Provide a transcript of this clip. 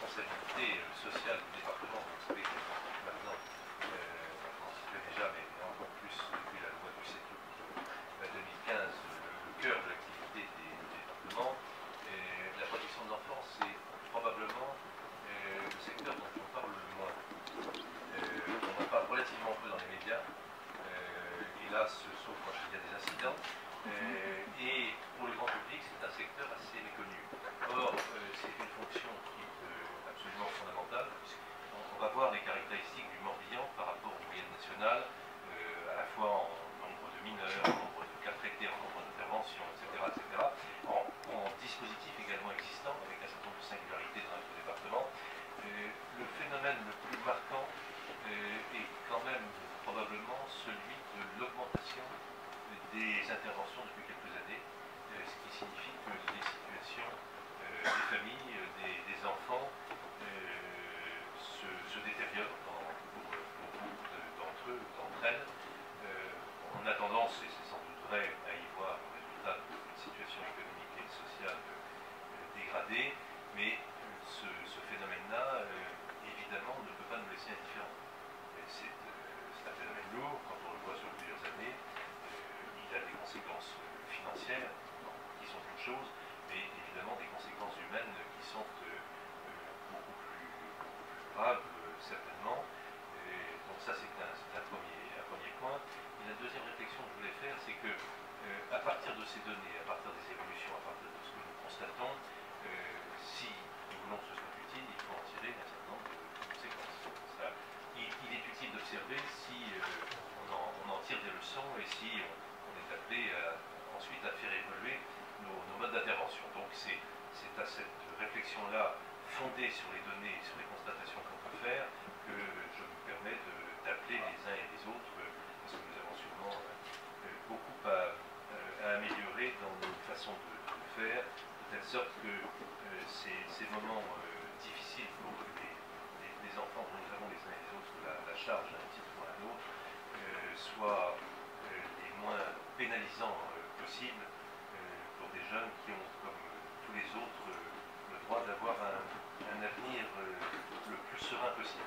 responsabilité sociale du département. Vous savez que maintenant, on s'y fait déjà, mais encore plus depuis la loi du 7 août 2015, le cœur de l'activité des départements. La protection de l'enfance, c'est probablement le secteur dont on parle le moins. On en parle relativement peu dans les médias, hélas, sauf quand il y a des incidents. Et pour le grand public, c'est un secteur assez méconnu. Or, c'est une fonction qui est absolument fondamentale, puisqu'on va voir les caractéristiques du Morbihan par rapport aux moyennes nationales, à la fois en nombre de mineurs, en nombre de cas traités, en nombre d'interventions, etc., en dispositifs également existants, avec un certain nombre de singularités dans notre département. Le phénomène le plus marquant est quand même probablement celui de l'augmentation des interventions depuis quelques années, ce qui signifie que les situations des familles, des enfants se détériorent pour beaucoup d'entre eux, d'entre elles. On a tendance, et c'est sans doute vrai, à y voir le résultat d'une situation économique et sociale dégradée, mais ce phénomène-là, évidemment, ne peut pas nous laisser indifférents. C'est un phénomène lourd, quand on le voit sur plusieurs années. Il a des conséquences financières, qui sont une chose, mais évidemment des conséquences humaines qui sont beaucoup plus graves, certainement. Donc ça, c'est un premier point. Et la deuxième réflexion que je voulais faire, c'est que à partir de ces données, à partir des évolutions, à partir de ce que nous constatons, si nous voulons que ce soit utile, il faut en tirer un certain nombre de conséquences. Il est utile d'observer si on en tire des leçons et si on est appelé ensuite à faire évoluer nos modes d'intervention. Donc c'est à cette réflexion-là, fondée sur les données et sur les constatations qu'on peut faire, que je me permets d'appeler les uns et les autres, parce que nous avons sûrement beaucoup à améliorer dans nos façons de faire, de telle sorte que ces moments difficiles pour les enfants dont nous avons les uns et les autres la charge d'un titre ou un autre soient les moins pénalisants possibles pour des jeunes qui ont, comme tous les autres, le droit d'avoir un avenir le plus serein possible.